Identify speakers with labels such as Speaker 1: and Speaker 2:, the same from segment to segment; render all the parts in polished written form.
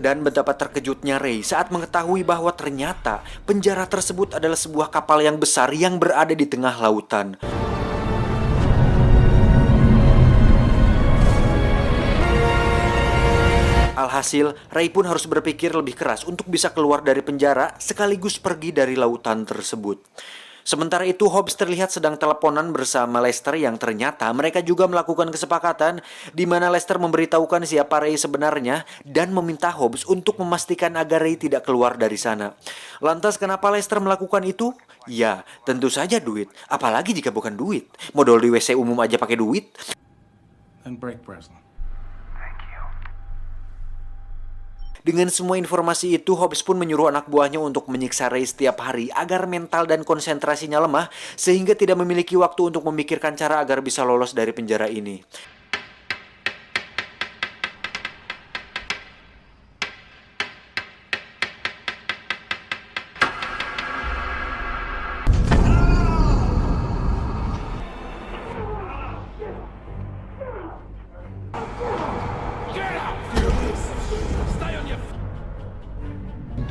Speaker 1: Dan betapa terkejutnya Ray saat mengetahui bahwa ternyata penjara tersebut adalah sebuah kapal yang besar yang berada di tengah lautan. Alhasil, Ray pun harus berpikir lebih keras untuk bisa keluar dari penjara sekaligus pergi dari lautan tersebut. Sementara itu, Hobbs terlihat sedang teleponan bersama Lester yang ternyata mereka juga melakukan kesepakatan di mana Lester memberitahukan siapa Ray sebenarnya dan meminta Hobbs untuk memastikan agar Ray tidak keluar dari sana. Lantas kenapa Lester melakukan itu? Ya, tentu saja duit. Apalagi jika bukan duit. Modal di WC umum aja pakai duit.
Speaker 2: And break Breslin.
Speaker 1: Dengan semua informasi itu, Hobbs pun menyuruh anak buahnya untuk menyiksa Ray setiap hari agar mental dan konsentrasinya lemah sehingga tidak memiliki waktu untuk memikirkan cara agar bisa lolos dari penjara ini.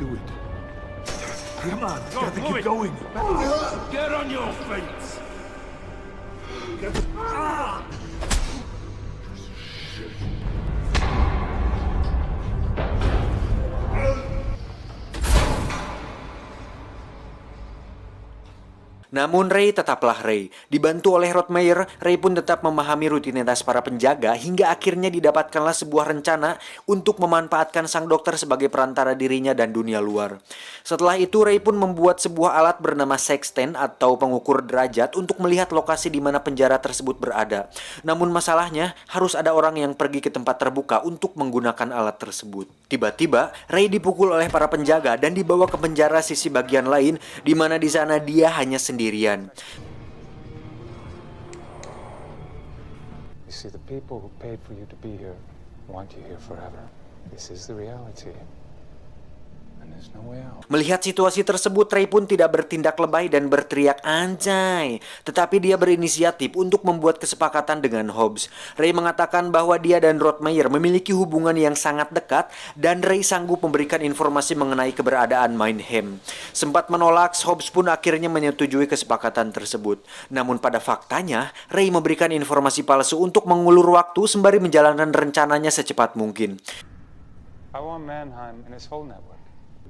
Speaker 2: Do it. Come on, gotta keep going.
Speaker 3: Get on your feet!
Speaker 1: Namun Ray tetaplah Ray. Dibantu oleh Rottmeier, Ray pun tetap memahami rutinitas para penjaga hingga akhirnya didapatkanlah sebuah rencana untuk memanfaatkan sang dokter sebagai perantara dirinya dan dunia luar. Setelah itu Ray pun membuat sebuah alat bernama sextant atau pengukur derajat untuk melihat lokasi di mana penjara tersebut berada. Namun masalahnya harus ada orang yang pergi ke tempat terbuka untuk menggunakan alat tersebut. Tiba-tiba Ray dipukul oleh para penjaga dan dibawa ke penjara sisi bagian lain di mana di sana dia hanya sendirian. You
Speaker 4: see, the people who paid for you to be here want you here forever. This is the reality. And there's no way out.
Speaker 1: Melihat situasi tersebut, Ray pun tidak bertindak lebay dan berteriak anjay. Tetapi dia berinisiatif untuk membuat kesepakatan dengan Hobbs. Ray mengatakan bahwa dia dan Rottmeier memiliki hubungan yang sangat dekat dan Ray sanggup memberikan informasi mengenai keberadaan Mindham. Sempat menolak, Hobbs pun akhirnya menyetujui kesepakatan tersebut. Namun pada faktanya, Ray memberikan informasi palsu untuk mengulur waktu sembari menjalankan rencananya secepat mungkin.
Speaker 4: I want Mannheim and his whole network.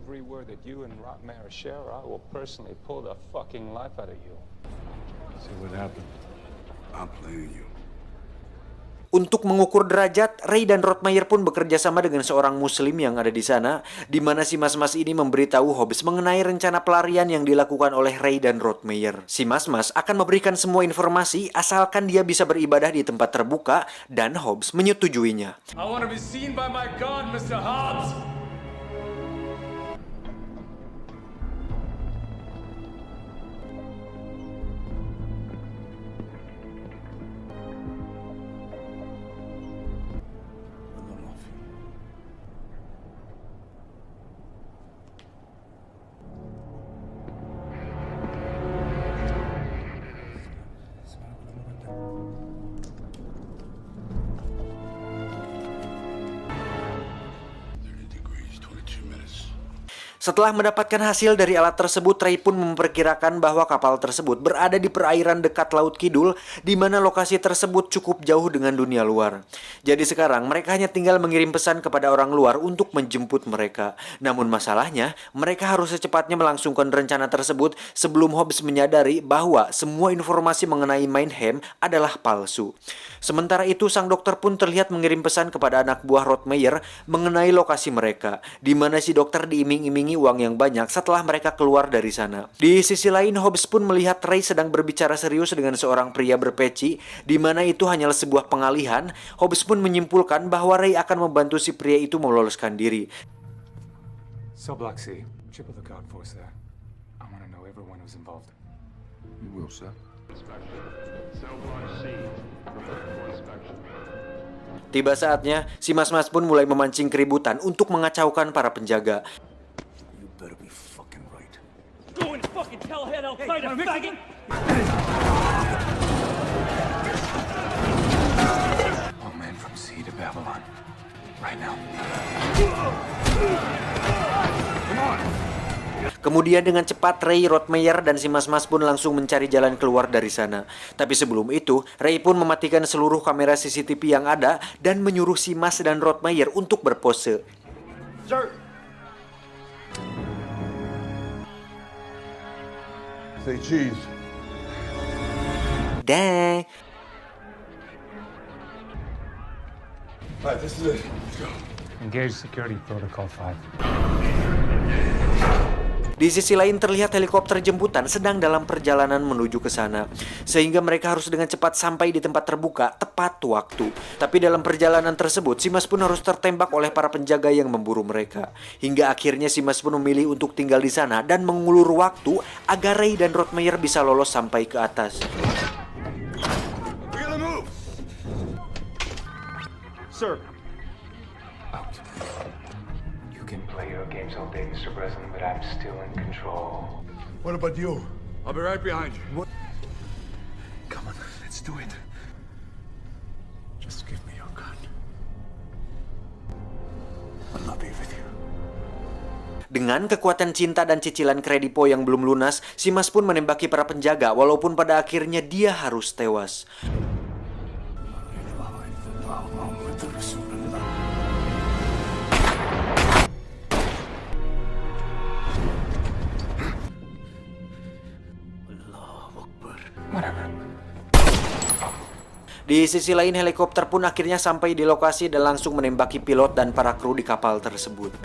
Speaker 4: Every word that you and Rottmeier share, I will personally pull the fucking life out of you.
Speaker 2: See what happened?
Speaker 3: I'm playing you.
Speaker 1: Untuk mengukur derajat, Ray dan Rottmeier pun bekerja sama dengan seorang muslim yang ada di sana, di mana si mas-mas ini memberitahu Hobbs mengenai rencana pelarian yang dilakukan oleh Ray dan Rottmeier. Si mas-mas akan memberikan semua informasi asalkan dia bisa beribadah di tempat terbuka dan Hobbs menyetujuinya.
Speaker 3: I want to be seen by my God, Mr. Hobbs!
Speaker 1: Setelah mendapatkan hasil dari alat tersebut, Ray pun memperkirakan bahwa kapal tersebut berada di perairan dekat Laut Kidul, di mana lokasi tersebut cukup jauh dengan dunia luar. Jadi sekarang mereka hanya tinggal mengirim pesan kepada orang luar untuk menjemput mereka. Namun masalahnya, mereka harus secepatnya melangsungkan rencana tersebut sebelum Hobbs menyadari bahwa semua informasi mengenai Mindham adalah palsu. Sementara itu, sang dokter pun terlihat mengirim pesan kepada anak buah Rottmeier mengenai lokasi mereka, di mana si dokter diiming-imingi uang yang banyak setelah mereka keluar dari sana. Di sisi lain, Hobbs pun melihat Ray sedang berbicara serius dengan seorang pria berpeci, di mana itu hanyalah sebuah pengalihan. Hobbs pun menyimpulkan bahwa Ray akan membantu si pria itu meloloskan diri.
Speaker 4: So Black Sea, triple the guard force there. I want to know everyone who's involved.
Speaker 2: You will, sir.
Speaker 1: Tiba saatnya, si mas-mas pun mulai memancing keributan untuk mengacaukan para penjaga.
Speaker 2: You better be fucking right.
Speaker 3: Go and fucking tell Head I'll fight a faggot!
Speaker 4: All men from sea to Babylon. Right now.
Speaker 1: Kemudian dengan cepat Ray, Rottmeier, dan si Mas-Mas pun langsung mencari jalan keluar dari sana. Tapi sebelum itu, Ray pun mematikan seluruh kamera CCTV yang ada dan menyuruh si Mas dan Rottmeier untuk berpose.
Speaker 2: Sir! Say cheese.
Speaker 1: Dah.
Speaker 2: Alright, this is it. Let's go.
Speaker 4: Engage security protocol 5.
Speaker 1: Di sisi lain terlihat helikopter jemputan sedang dalam perjalanan menuju ke sana. Sehingga mereka harus dengan cepat sampai di tempat terbuka tepat waktu. Tapi dalam perjalanan tersebut, si Mas pun harus tertembak oleh para penjaga yang memburu mereka. Hingga akhirnya si Mas pun memilih untuk tinggal di sana dan mengulur waktu agar Ray dan Rottmeier bisa lolos sampai ke atas.
Speaker 2: We gotta move! Sir.
Speaker 5: You can play your games all day, Mr. President, but I'm still in control.
Speaker 2: What about you?
Speaker 3: I'll be right behind you.
Speaker 2: What? Come on, let's do it. Just give me your gun. I'll be with you.
Speaker 1: Dengan kekuatan cinta dan cicilan kredipo yang belum lunas, si Mas pun menembaki para penjaga walaupun pada akhirnya dia harus tewas. Di sisi lain, helikopter pun akhirnya sampai di lokasi dan langsung menembaki pilot dan para kru di kapal tersebut.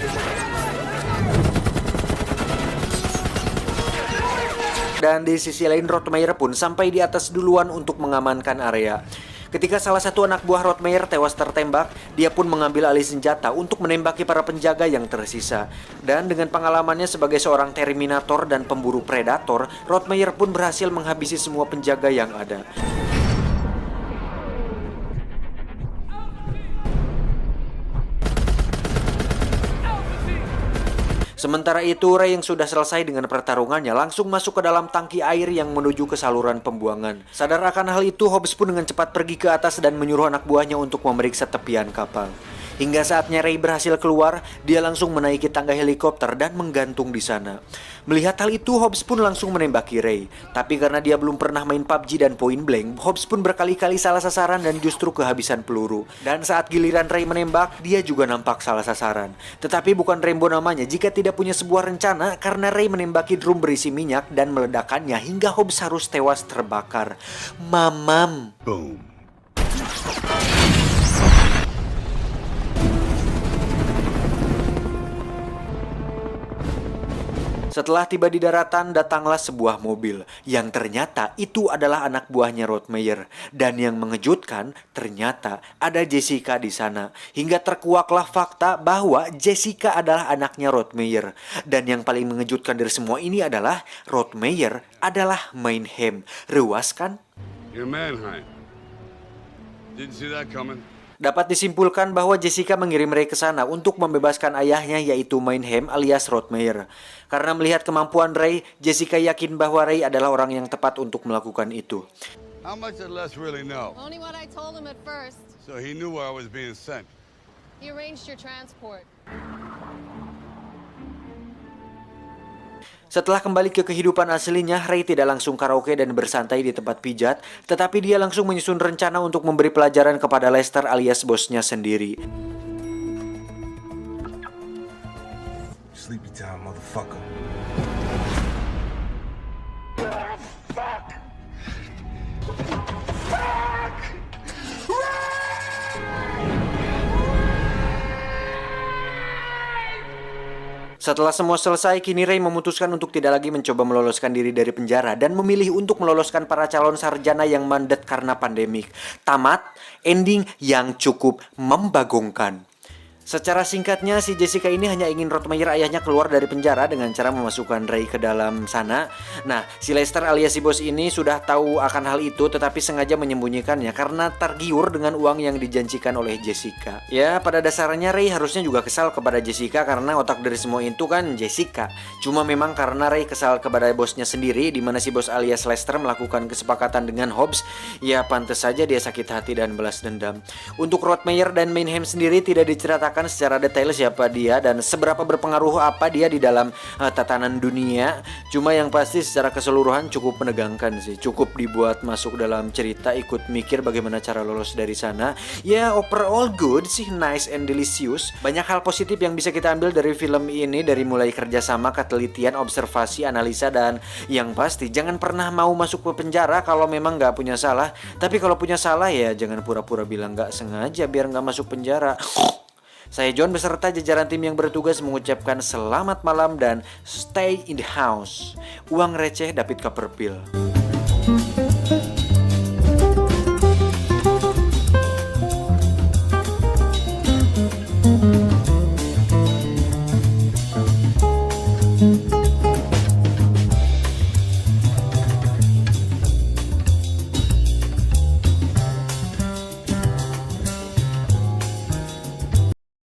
Speaker 1: Dan di sisi lain, Rottmeier pun sampai di atas duluan untuk mengamankan area. Ketika salah satu anak buah Rottmeier tewas tertembak, dia pun mengambil alih senjata untuk menembaki para penjaga yang tersisa. Dan dengan pengalamannya sebagai seorang terminator dan pemburu predator, Rottmeier pun berhasil menghabisi semua penjaga yang ada. Sementara itu, Ray yang sudah selesai dengan pertarungannya langsung masuk ke dalam tangki air yang menuju ke saluran pembuangan. Sadar akan hal itu, Hobbs pun dengan cepat pergi ke atas dan menyuruh anak buahnya untuk memeriksa tepian kapal. Hingga saatnya Ray berhasil keluar, dia langsung menaiki tangga helikopter dan menggantung di sana. Melihat hal itu, Hobbs pun langsung menembaki Ray. Tapi karena dia belum pernah main PUBG dan Point Blank, Hobbs pun berkali-kali salah sasaran dan justru kehabisan peluru. Dan saat giliran Ray menembak, dia juga nampak salah sasaran. Tetapi bukan Rambo namanya jika tidak punya sebuah rencana, karena Ray menembaki drum berisi minyak dan meledakannya hingga Hobbs harus tewas terbakar. Mamam.
Speaker 2: Boom.
Speaker 1: Setelah tiba di daratan, datanglah sebuah mobil yang ternyata itu adalah anak buahnya Rottmeier. Dan yang mengejutkan, ternyata ada Jessica di sana. Hingga terkuaklah fakta bahwa Jessica adalah anaknya Rottmeier. Dan yang paling mengejutkan dari semua ini adalah Rottmeier adalah Mannheim. Ruas kan?
Speaker 3: You're Mannheim. Didn't see that coming.
Speaker 1: Dapat disimpulkan bahwa Jessica mengirim Ray ke sana untuk membebaskan ayahnya yaitu Mannheim alias Rottmeier. Karena melihat kemampuan Ray, Jessica yakin bahwa Ray adalah orang yang tepat untuk melakukan itu.
Speaker 3: How much did Les really know?
Speaker 6: Only what I told him at first.
Speaker 3: So he knew where I was being sent.
Speaker 6: He arranged your transport.
Speaker 1: Setelah kembali ke kehidupan aslinya, Ray tidak langsung karaoke dan bersantai di tempat pijat, tetapi dia langsung menyusun rencana untuk memberi pelajaran kepada Lester alias bosnya sendiri.
Speaker 2: Sleepy time, motherfucker.
Speaker 1: Setelah semua selesai, kini Ray memutuskan untuk tidak lagi mencoba meloloskan diri dari penjara dan memilih untuk meloloskan para calon sarjana yang mandet karena pandemik. Tamat, ending yang cukup membagongkan. Secara singkatnya, si Jessica ini hanya ingin Rottmeier ayahnya keluar dari penjara dengan cara memasukkan Ray ke dalam sana. Nah, si Lester alias si bos ini sudah tahu akan hal itu tetapi sengaja menyembunyikannya karena tergiur dengan uang yang dijanjikan oleh Jessica. Ya, pada dasarnya Ray harusnya juga kesal kepada Jessica karena otak dari semua itu kan Jessica. Cuma memang karena Ray kesal kepada bosnya sendiri di mana si bos alias Lester melakukan kesepakatan dengan Hobbs, ya pantas saja dia sakit hati dan balas dendam. Untuk Rottmeier dan Mannheim sendiri tidak diceritakan menceritakan secara detail siapa dia dan seberapa berpengaruh apa dia di dalam tatanan dunia. Cuma yang pasti secara keseluruhan cukup menegangkan sih. Cukup dibuat masuk dalam cerita, ikut mikir bagaimana cara lolos dari sana. Ya overall good sih, nice and delicious. Banyak hal positif yang bisa kita ambil dari film ini, dari mulai kerjasama, ketelitian, observasi, analisa, dan yang pasti jangan pernah mau masuk ke penjara kalau memang nggak punya salah. Tapi kalau punya salah ya jangan pura-pura bilang nggak sengaja biar nggak masuk penjara. Saya John beserta jajaran tim yang bertugas mengucapkan selamat malam dan stay in the house. Uang receh David Copperfield.